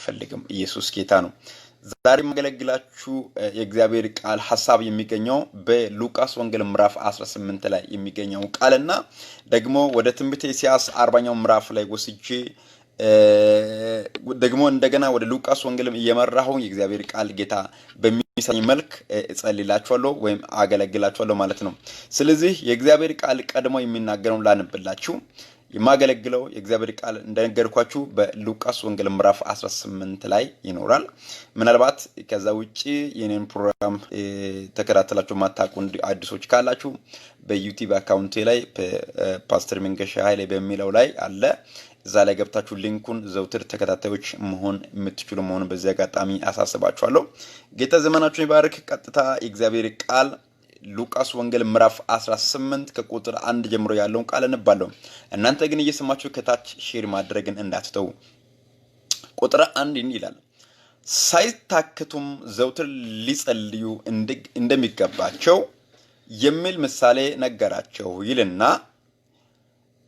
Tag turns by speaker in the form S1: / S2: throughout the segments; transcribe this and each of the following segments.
S1: ፈልግም ኢየሱስ ጌታ ነው። ዛሬ ማገለግላችሁ የእግዚአብሔር ቃል ሐሳብ የሚገኘው በሉቃስ ወንጌል ምዕራፍ 18 ላይ የሚገኘው ቃልና ደግሞ ወደ ትንቢተ ኢሳይያስ 40ኛው ምዕራፍ ላይ ወስጄ ደግሞ እንደገና ወደ ሉቃስ ወንጌልም እየመራሁ የእግዚአብሔር ቃል ጌታ በሚሰኝ መልክ እጸልይላችኋለሁ ወይም አገለግላችኋለሁ ማለት ነው። ስለዚህ የእግዚአብሔር ቃል ቀድሞ የሚናገረውን ላንብላችሁ። የማገለግለው የእግዚአብሔር ቃል እንደነገርኳችሁ በሉቃስ ወንጌል ምዕራፍ 18 ላይ ይኖራል። ምናልባት ከዛ ውጪ የኔን ፕሮግራም ተከታተላችሁ ማታውቁ አዲሶች ካላችሁ በዩቲዩብ አካውንቴ ላይ ፓስተር መንገሻ ኃይሌ በሚለው ላይ አለ። እዛ ላይ ገብታችሁ ሊንኩን ዘውትር ተከታታዮች መሆን የምትችሉ መሆኑን በዚህ አጋጣሚ አሳስባችኋለሁ። ጌታ ዘመናችሁን ይባርክ። ቀጥታ የእግዚአብሔር ቃል ሉቃስ ወንጌል ምዕራፍ 18 ከቁጥር 1 ጀምሮ ያለውን ቃል እንባለው። እናንተ ግን እየሰማችሁ ከታች ሼር ማድረግን እንዳትተው። ቁጥር 1 ይላል፣ ሳይታክቱም ዘውትር ሊጸልዩ እንደሚገባቸው የሚል ምሳሌ ነገራቸው ይልና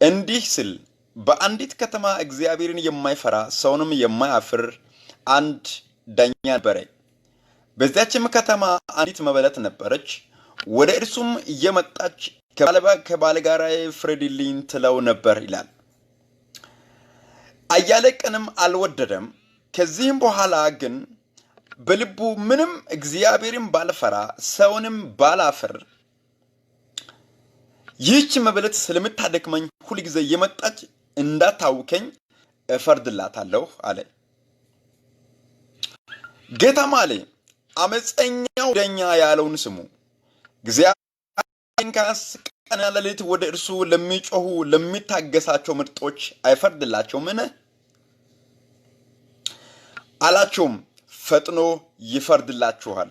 S1: እንዲህ ሲል በአንዲት ከተማ እግዚአብሔርን የማይፈራ ሰውንም የማያፍር አንድ ዳኛ ነበረ። በዚያችም ከተማ አንዲት መበለት ነበረች። ወደ እርሱም እየመጣች ከባለጋራዬ ፍረድልኝ ትለው ነበር ይላል። አያሌ ቀንም አልወደደም። ከዚህም በኋላ ግን በልቡ ምንም እግዚአብሔርን ባልፈራ ሰውንም ባላፍር ይህች መበለት ስለምታደክመኝ ሁልጊዜ እየመጣች እንዳታውከኝ እፈርድላታለሁ አለ። ጌታም አለ፣ አመፀኛው ዳኛ ያለውን ስሙ። እግዚአብሔር ቀንና ሌሊት ወደ እርሱ ለሚጮሁ ለሚታገሳቸው ምርጦች አይፈርድላቸውምን? አላቸውም፣ ፈጥኖ ይፈርድላችኋል።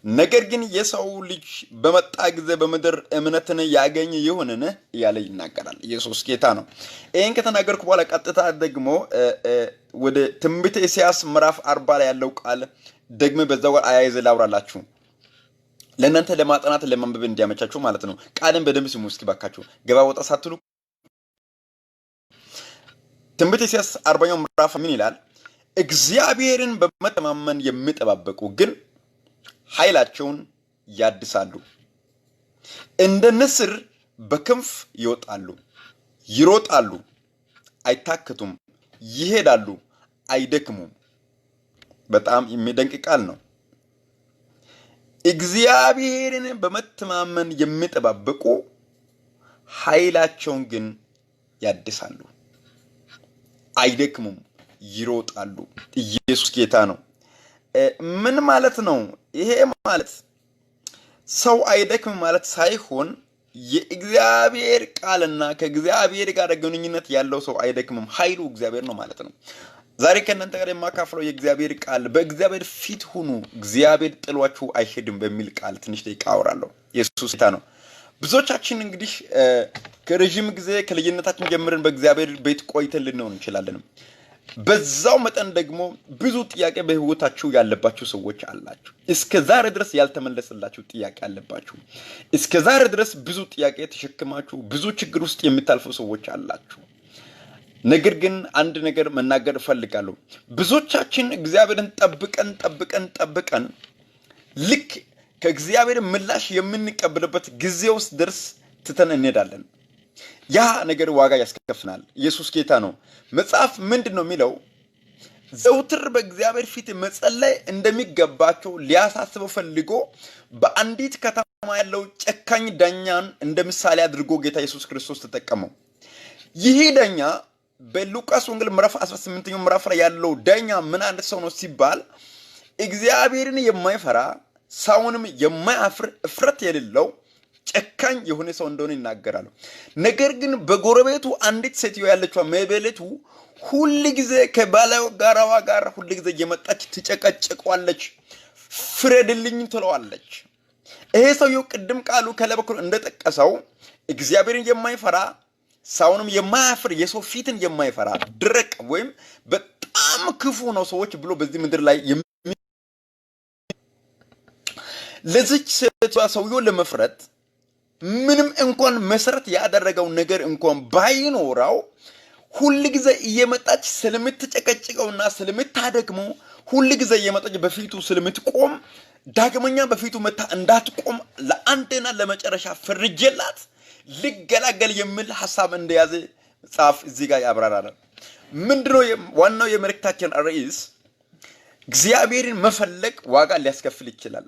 S1: ነገር ግን የሰው ልጅ በመጣ ጊዜ በምድር እምነትን ያገኝ ይሁንን እያለ ይናገራል። ኢየሱስ ጌታ ነው። ይህን ከተናገርኩ በኋላ ቀጥታ ደግሞ ወደ ትንቢተ ኢሳይያስ ምዕራፍ 40 ላይ ያለው ቃል ደግሞ በዛው ጋር አያይዘ ላውራላችሁ፣ ለእናንተ ለማጥናት ለማንበብ እንዲያመቻችሁ ማለት ነው። ቃልን በደንብ ስሙ እስኪ ባካችሁ፣ ገባ ወጣ ሳትሉ። ትንቢተ ኢሳይያስ 40ኛው ምዕራፍ ምን ይላል? እግዚአብሔርን በመተማመን የሚጠባበቁ ግን ኃይላቸውን ያድሳሉ፣ እንደ ንስር በክንፍ ይወጣሉ፣ ይሮጣሉ፣ አይታክቱም፣ ይሄዳሉ፣ አይደክሙም። በጣም የሚደንቅ ቃል ነው። እግዚአብሔርን በመተማመን የሚጠባበቁ ኃይላቸውን ግን ያድሳሉ፣ አይደክሙም፣ ይሮጣሉ። ኢየሱስ ጌታ ነው። ምን ማለት ነው? ይሄ ማለት ሰው አይደክም ማለት ሳይሆን የእግዚአብሔር ቃልና ከእግዚአብሔር ጋር ግንኙነት ያለው ሰው አይደክምም፣ ኃይሉ እግዚአብሔር ነው ማለት ነው። ዛሬ ከእናንተ ጋር የማካፍለው የእግዚአብሔር ቃል በእግዚአብሔር ፊት ሁኑ፣ እግዚአብሔር ጥሏችሁ አይሄድም በሚል ቃል ትንሽ ደቂቃ አወራለሁ። ኢየሱስ ጌታ ነው። ብዙዎቻችን እንግዲህ ከረጅም ጊዜ ከልጅነታችን ጀምረን በእግዚአብሔር ቤት ቆይተን ልንሆን እንችላለን። በዛው መጠን ደግሞ ብዙ ጥያቄ በህይወታችሁ ያለባችሁ ሰዎች አላችሁ። እስከ ዛሬ ድረስ ያልተመለሰላችሁ ጥያቄ አለባችሁ። እስከ ዛሬ ድረስ ብዙ ጥያቄ ተሸክማችሁ ብዙ ችግር ውስጥ የምታልፉ ሰዎች አላችሁ። ነገር ግን አንድ ነገር መናገር እፈልጋለሁ። ብዙዎቻችን እግዚአብሔርን ጠብቀን ልክ ከእግዚአብሔር ምላሽ የምንቀበልበት ጊዜ ውስጥ ድረስ ትተን እንሄዳለን። ያ ነገር ዋጋ ያስከፍናል። ኢየሱስ ጌታ ነው። መጽሐፍ ምንድነው የሚለው? ዘውትር በእግዚአብሔር ፊት መጸለይ እንደሚገባቸው ሊያሳስበው ፈልጎ በአንዲት ከተማ ያለው ጨካኝ ዳኛን እንደ ምሳሌ አድርጎ ጌታ ኢየሱስ ክርስቶስ ተጠቀመው። ይህ ዳኛ በሉቃስ ወንጌል ምዕራፍ 18ኛው ምዕራፍ ላይ ያለው ዳኛ ምን አይነት ሰው ነው ሲባል እግዚአብሔርን የማይፈራ ሰውንም የማያፍር እፍረት የሌለው ጨካኝ የሆነ ሰው እንደሆነ ይናገራሉ። ነገር ግን በጎረቤቱ አንዲት ሴትዮ ያለችው መበለቱ ሁሉ ጊዜ ከባለጋራዋ ጋር ሁሉ ጊዜ እየመጣች ትጨቀጨቀዋለች፣ ፍረድልኝ ትለዋለች። ይሄ ሰውየው ቅድም ቃሉ ከላይ በኩል እንደጠቀሰው እግዚአብሔርን የማይፈራ ሰውንም የማያፍር የሰው ፊትን የማይፈራ ድረቅ ወይም በጣም ክፉ ነው ሰዎች ብሎ በዚህ ምድር ላይ ለዚች ሴትዋ ሰውየው ለመፍረድ ምንም እንኳን መሰረት ያደረገው ነገር እንኳን ባይኖረው ሁሉ ጊዜ እየመጣች ስለምትጨቀጭቀውና ስለምታደክመው ሁሉ ጊዜ እየመጣች በፊቱ ስለምትቆም ዳግመኛ በፊቱ መታ እንዳትቆም ለአንድና ለመጨረሻ ፍርጀላት ሊገላገል የሚል ሐሳብ እንደያዘ መጽሐፍ እዚህ ጋር ያብራራል። ምንድነው ዋናው የመልእክታችን ርዕስ? እግዚአብሔርን መፈለግ ዋጋ ሊያስከፍል ይችላል።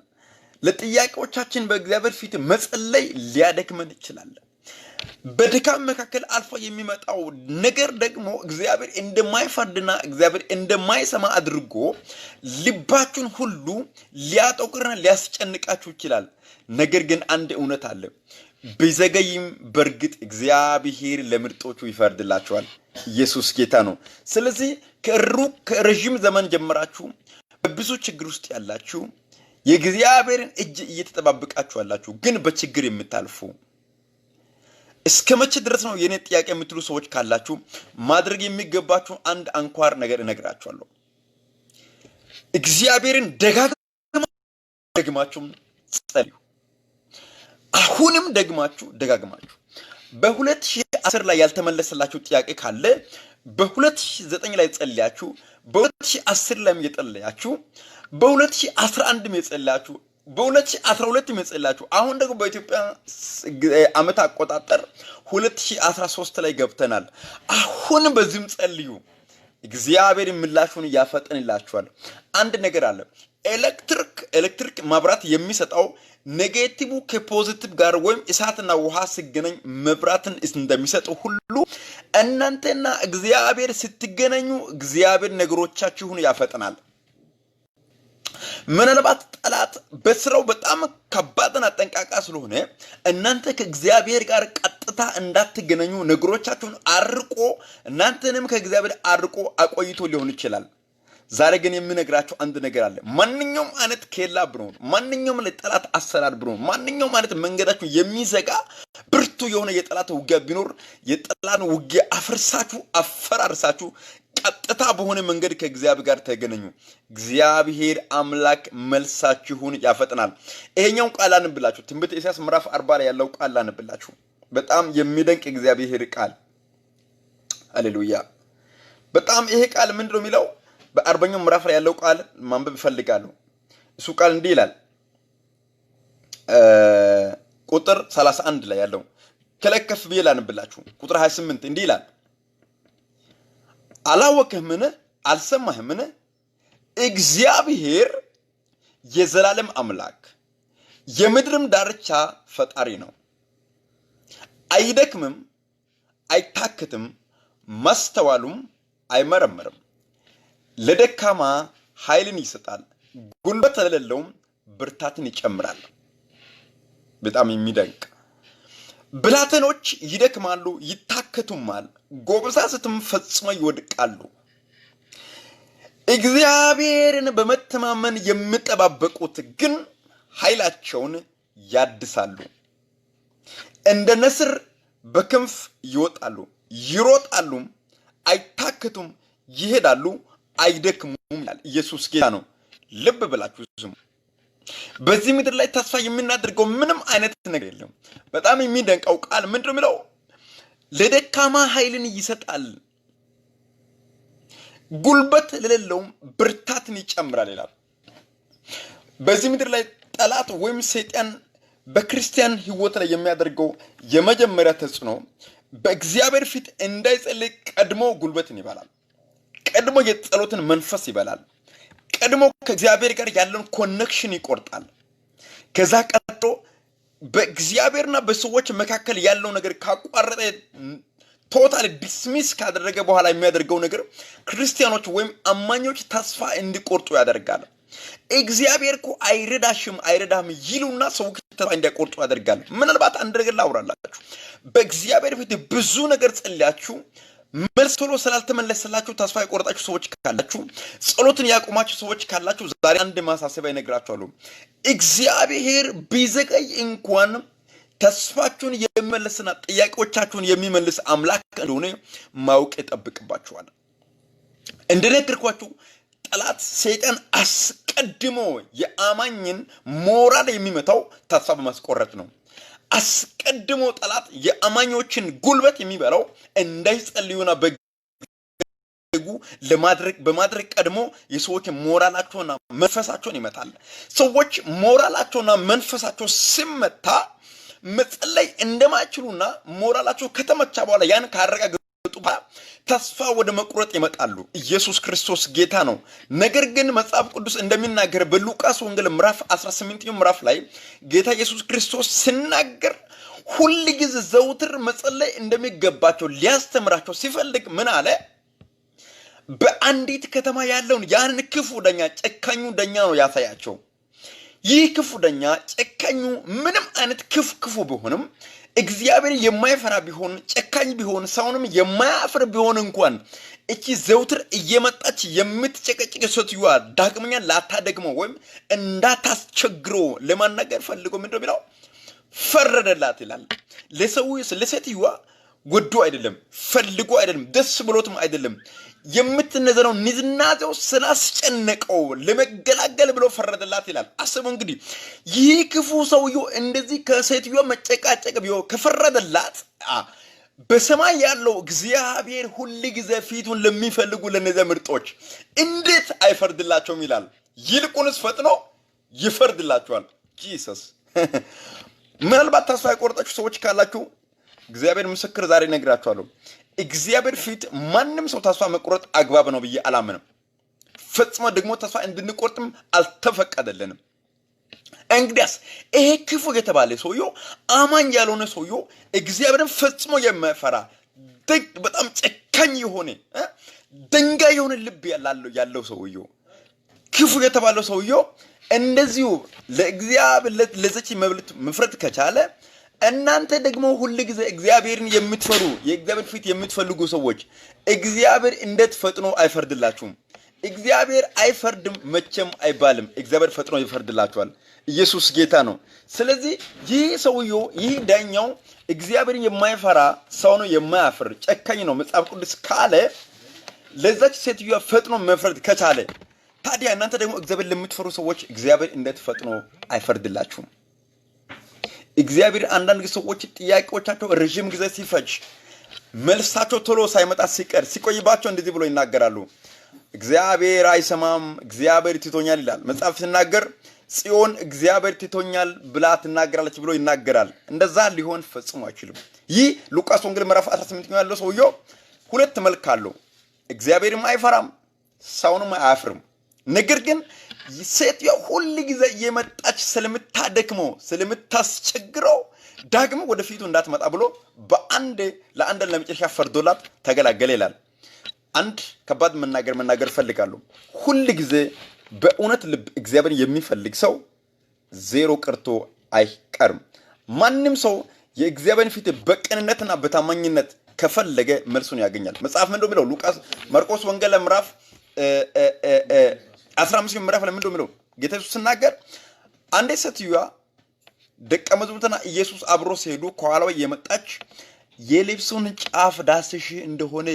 S1: ለጥያቄዎቻችን በእግዚአብሔር ፊት መጸለይ ሊያደክመን ይችላል። በድካም መካከል አልፎ የሚመጣው ነገር ደግሞ እግዚአብሔር እንደማይፈርድና እግዚአብሔር እንደማይሰማ አድርጎ ልባችሁን ሁሉ ሊያጠቁርና ሊያስጨንቃችሁ ይችላል። ነገር ግን አንድ እውነት አለ። ቢዘገይም በእርግጥ እግዚአብሔር ለምርጦቹ ይፈርድላቸዋል። ኢየሱስ ጌታ ነው። ስለዚህ ከረጅም ዘመን ጀምራችሁ በብዙ ችግር ውስጥ ያላችሁ የእግዚአብሔርን እጅ እየተጠባበቃችሁ ያላችሁ ግን በችግር የምታልፉ እስከ መቼ ድረስ ነው የኔ ጥያቄ የምትሉ ሰዎች ካላችሁ ማድረግ የሚገባችሁ አንድ አንኳር ነገር እነግራችኋለሁ። እግዚአብሔርን ደጋግማችሁ ጸልዩ። አሁንም ደጋግማችሁ በ2010 ላይ ያልተመለሰላችሁ ጥያቄ ካለ በ2009 ላይ ጸልያችሁ በ2010 ላይ የጸለያችሁ በ2011 የጸለያችሁ በ2012 የጸለያችሁ አሁን ደግሞ በኢትዮጵያ ዓመት አቆጣጠር 2013 ላይ ገብተናል። አሁን በዚህም ጸልዩ። እግዚአብሔር ምላሹን ያፈጥንላችኋል። አንድ ነገር አለ። ኤሌክትሪክ መብራት የሚሰጠው ኔጌቲቭ ከፖዚቲቭ ጋር ወይም እሳትና ውሃ ሲገናኝ መብራትን እንደሚሰጥ ሁሉ እናንተና እግዚአብሔር ስትገናኙ እግዚአብሔር ነገሮቻችሁን ያፈጥናል። ምናልባት ጠላት በስራው በጣም ከባድና ጠንቃቃ ስለሆነ እናንተ ከእግዚአብሔር ጋር ቀጥታ እንዳትገናኙ ነገሮቻችሁን አርቆ እናንተንም ከእግዚአብሔር አርቆ አቆይቶ ሊሆን ይችላል። ዛሬ ግን የምነግራችሁ አንድ ነገር አለ። ማንኛውም አይነት ኬላ ብሮን ማንኛውም ለጠላት አሰራር ብሮን ማንኛውም አይነት መንገዳችሁ የሚዘጋ ብርቱ የሆነ የጠላት ውጊያ ቢኖር የጠላትን ውጊያ አፈራርሳችሁ ቀጥታ በሆነ መንገድ ከእግዚአብሔር ጋር ተገናኙ። እግዚአብሔር አምላክ መልሳችሁን ያፈጥናል። ይሄኛውን ቃል አንብላችሁ ትንቢተ ኢሳይያስ ምዕራፍ 40 ላይ ያለው ቃል አንብላችሁ በጣም የሚደንቅ እግዚአብሔር ቃል። ሃሌሉያ። በጣም ይሄ ቃል ምንድነው የሚለው? በ40ኛው ምዕራፍ ላይ ያለው ቃል ማንበብ እፈልጋለሁ። እሱ ቃል እንዲህ ይላል። ቁጥር 31 ላይ ያለው ከለከፍ ብዬ ላንብላችሁ። ቁጥር 28 እንዲህ ይላል። አላወቅህምን? አልሰማህምን? እግዚአብሔር የዘላለም አምላክ የምድርም ዳርቻ ፈጣሪ ነው። አይደክምም፣ አይታክትም፣ ማስተዋሉም አይመረመርም። ለደካማ ኃይልን ይሰጣል፣ ጉልበት ለሌለውም ብርታትን ይጨምራል። በጣም የሚደንቅ። ብላቴኖች ይደክማሉ፣ ይታከቱማል፣ ጎበዛዝትም ፈጽሞ ይወድቃሉ። እግዚአብሔርን በመተማመን የሚጠባበቁት ግን ኃይላቸውን ያድሳሉ። እንደ ንስር በክንፍ ይወጣሉ፣ ይሮጣሉ፣ አይታከቱም፣ ይሄዳሉ፣ አይደክሙም ይላል። ኢየሱስ ጌታ ነው። ልብ ብላችሁ ስሙ። በዚህ ምድር ላይ ተስፋ የምናደርገው ምንም አይነት ነገር የለም። በጣም የሚደንቀው ቃል ምንድነው የሚለው? ለደካማ ኃይልን ይሰጣል፣ ጉልበት ለሌለውም ብርታትን ይጨምራል ይላል። በዚህ ምድር ላይ ጠላት ወይም ሰይጣን በክርስቲያን ህይወት ላይ የሚያደርገው የመጀመሪያ ተጽዕኖ በእግዚአብሔር ፊት እንዳይጸልይ ቀድሞ ጉልበትን ይበላል፣ ቀድሞ የጸሎትን መንፈስ ይበላል፣ ቀድሞ ከእግዚአብሔር ጋር ያለውን ኮኔክሽን ይቆርጣል። ከዛ ቀጥሎ በእግዚአብሔርና በሰዎች መካከል ያለው ነገር ካቋረጠ ቶታል ዲስሚስ ካደረገ በኋላ የሚያደርገው ነገር ክርስቲያኖች ወይም አማኞች ተስፋ እንዲቆርጡ ያደርጋል። እግዚአብሔር እኮ አይረዳም ይሉና ሰዎች ተስፋ እንዲቆርጡ ያደርጋል። ምናልባት አንድ ነገር ላውራላችሁ። በእግዚአብሔር ፊት ብዙ ነገር ጸልያችሁ መልስ ቶሎ ስላልተመለሰላችሁ ተስፋ የቆረጣችሁ ሰዎች ካላችሁ፣ ጸሎትን ያቆማችሁ ሰዎች ካላችሁ ዛሬ አንድ ማሳሰቢያ እነግራችኋለሁ። እግዚአብሔር ቢዘገይ እንኳን ተስፋችሁን የሚመልስና ጥያቄዎቻችሁን የሚመልስ አምላክ እንደሆነ ማወቅ ይጠብቅባችኋል። እንደነገርኳችሁ ጠላት ሰይጣን አስቀድሞ የአማኝን ሞራል የሚመታው ተስፋ በማስቆረጥ ነው። አስቀድሞ ጠላት የአማኞችን ጉልበት የሚበላው እንዳይጸልዩና በማድረግ ቀድሞ የሰዎች ሞራላቸውና መንፈሳቸውን ይመታል። ሰዎች ሞራላቸውና መንፈሳቸው ሲመታ መጸለይ እንደማይችሉና ሞራላቸው ከተመቻ በኋላ ያን ካረጋገጡ ተስፋ ወደ መቁረጥ ይመጣሉ። ኢየሱስ ክርስቶስ ጌታ ነው። ነገር ግን መጽሐፍ ቅዱስ እንደሚናገር በሉቃስ ወንጌል ምዕራፍ 18 ምዕራፍ ላይ ጌታ ኢየሱስ ክርስቶስ ሲናገር ሁሉ ጊዜ ዘውትር መጸለይ እንደሚገባቸው ሊያስተምራቸው ሲፈልግ ምን አለ? በአንዲት ከተማ ያለውን ያንን ክፉ ዳኛ ጨካኙ ዳኛ ነው ያሳያቸው። ይህ ክፉ ዳኛ ጨካኙ ምንም አይነት ክፉ ቢሆንም እግዚአብሔር የማይፈራ ቢሆን ጨካኝ ቢሆን ሰውንም የማያፍር ቢሆን እንኳን እቺ ዘውትር እየመጣች የምትጨቀጭቅ ሴትዮዋ ዳግመኛ ላታደግመው ወይም እንዳታስቸግረው ለማናገር ፈልጎ ምንድነው ቢለው ፈረደላት ይላል። ለሴትዮዋ ወዶ አይደለም ፈልጎ አይደለም ደስ ብሎትም አይደለም የምትነዘረው ንዝናዜው ስላስጨነቀው ለመገላገል ብሎ ፈረደላት ይላል። አስቡ እንግዲህ ይህ ክፉ ሰውዬው እንደዚህ ከሴትዮዋ መጨቃጨቅ ቢዮ ከፈረደላት በሰማይ ያለው እግዚአብሔር ሁሉ ጊዜ ፊቱን ለሚፈልጉ ለነዚያ ምርጦች እንዴት አይፈርድላቸውም ይላል። ይልቁንስ ፈጥኖ ይፈርድላቸዋል። ጂሰስ ምናልባት ተስፋ የቆረጣችሁ ሰዎች ካላችሁ እግዚአብሔር ምስክር ዛሬ ነግራችኋለሁ። እግዚአብሔር ፊት ማንም ሰው ተስፋ መቁረጥ አግባብ ነው ብዬ አላምንም። ፈጽሞ ደግሞ ተስፋ እንድንቆርጥም አልተፈቀደልንም። እንግዲያስ ይሄ ክፉ የተባለ ሰውዬው አማኝ ያልሆነ ሰውዬው እግዚአብሔርን ፈጽሞ የማይፈራ በጣም ጨካኝ የሆነ ድንጋይ የሆነ ልብ ያለው ሰውዬው ክፉ የተባለው ሰውዬው እንደዚሁ ለእግዚአብሔር ለዘች መብልት መፍረድ ከቻለ እናንተ ደግሞ ሁሉ ጊዜ እግዚአብሔርን የምትፈሩ የእግዚአብሔር ፊት የምትፈልጉ ሰዎች እግዚአብሔር እንዴት ፈጥኖ አይፈርድላችሁም? እግዚአብሔር አይፈርድም መቼም አይባልም። እግዚአብሔር ፈጥኖ ይፈርድላችኋል። ኢየሱስ ጌታ ነው። ስለዚህ ይህ ሰውዬው ይህ ዳኛው እግዚአብሔርን የማይፈራ ሰው ነው፣ የማያፍር ጨካኝ ነው መጽሐፍ ቅዱስ ካለ ለዛች ሴትዮዋ ፈጥኖ መፍረድ ከቻለ ታዲያ እናንተ ደግሞ እግዚአብሔር ለምትፈሩ ሰዎች እግዚአብሔር እንዴት ፈጥኖ አይፈርድላችሁም? እግዚአብሔር አንዳንድ ሰዎች ጥያቄዎቻቸው ረጅም ጊዜ ሲፈጅ መልሳቸው ቶሎ ሳይመጣ ሲቀር ሲቆይባቸው እንደዚህ ብሎ ይናገራሉ። እግዚአብሔር አይሰማም፣ እግዚአብሔር ትቶኛል ይላል መጽሐፍ ሲናገር። ጽዮን እግዚአብሔር ትቶኛል ብላ ትናገራለች ብሎ ይናገራል። እንደዛ ሊሆን ፈጽሞ አይችልም። ይህ ሉቃስ ወንጌል ምዕራፍ 18 ያለው ሰውዬው ሁለት መልክ አለው። እግዚአብሔርም አይፈራም፣ ሰውንም አያፍርም። ነገር ግን ሴትዮዋ ሁሉ ጊዜ እየመጣች ስለምታደክመው ስለምታስቸግረው ዳግም ወደፊቱ እንዳትመጣ ብሎ ለአንድ ለመጨረሻ ፈርዶላት ተገላገለ ይላል። አንድ ከባድ መናገር ፈልጋለሁ። ሁሉ ጊዜ በእውነት ልብ እግዚአብሔር የሚፈልግ ሰው ዜሮ ቀርቶ አይቀርም። ማንም ሰው የእግዚአብሔርን ፊት በቅንነትና በታማኝነት ከፈለገ መልሱን ያገኛል። መጽሐፍ ምን እንደሚለው ማርቆስ ወንጌል ምዕራፍ 15 ምዕራፍ ላይ ምን እንደሚለው ጌታ ኢየሱስ ሲናገር አንዴ ሴትዮዋ ደቀ መዛሙርትና ኢየሱስ አብሮ ሲሄዱ ከኋላው የመጣች የልብሱን ጫፍ ዳስሽ እንደሆነ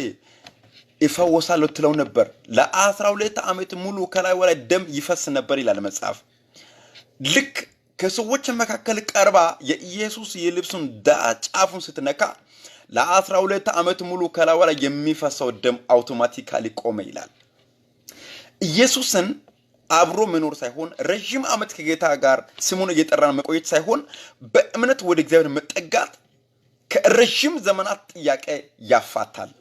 S1: ይፈወሳለሁ ትለው ነበር። ለ12 ዓመት ሙሉ ከላይ ወላይ ደም ይፈስ ነበር ይላል መጽሐፍ። ልክ ከሰዎች መካከል ቀርባ የኢየሱስ የልብሱን ጫፉን ስትነካ ለ12 ዓመት ሙሉ ከላይ ወላይ የሚፈሰው ደም አውቶማቲካሊ ቆመ ይላል። ኢየሱስን አብሮ መኖር ሳይሆን ረጅም ዓመት ከጌታ ጋር ስሙን እየጠራን መቆየት ሳይሆን በእምነት ወደ እግዚአብሔር መጠጋት ከረጅም ዘመናት ጥያቄ ያፋታል፣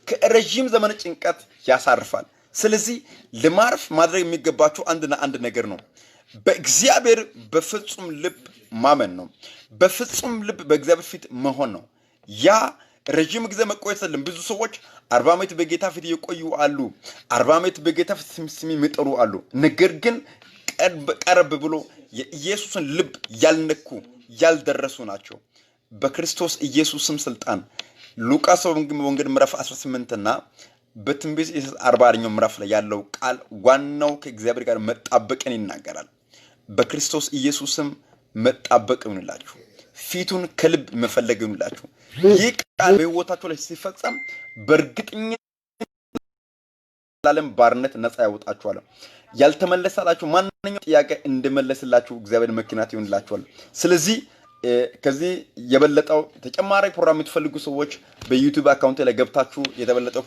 S1: ከረጅም ዘመን ጭንቀት ያሳርፋል። ስለዚህ ለማረፍ ማድረግ የሚገባችሁ አንድ ነገር ነው። በእግዚአብሔር በፍጹም ልብ ማመን ነው። በፍጹም ልብ በእግዚአብሔር ፊት መሆን ነው። ያ ረጅም ጊዜ መቆየት አይደለም። ብዙ ሰዎች 40 ዓመት በጌታ ፊት የቆዩ አሉ፣ 40 ዓመት በጌታ ፊት ስም የሚጠሩ አሉ። ነገር ግን ቀረብ ብሎ የኢየሱስን ልብ ያልነኩ ያልደረሱ ናቸው። በክርስቶስ ኢየሱስም ስልጣን ሉቃስ ወንጌል ምዕራፍ 18 እና በትንቢት 40ኛው ምዕራፍ ላይ ያለው ቃል ዋናው ከእግዚአብሔር ጋር መጣበቅን ይናገራል። በክርስቶስ ኢየሱስም መጣበቅ ይሁንላችሁ፣ ፊቱን ከልብ መፈለግ ይሁንላችሁ። ይህ ቃል በሕይወታችሁ ላይ ሲፈጸም በእርግጠኝነት ለዓለም ባርነት ነፃ ያወጣችኋል። ያልተመለሰላችሁ ማንኛውም ጥያቄ እንደመለስላችሁ እግዚአብሔር ምክንያት ይሁንላችኋል። ስለዚህ ከዚህ የበለጠው ተጨማሪ ፕሮግራም የምትፈልጉ ሰዎች በዩቲዩብ አካውንት ላይ ገብታችሁ የተበለጠው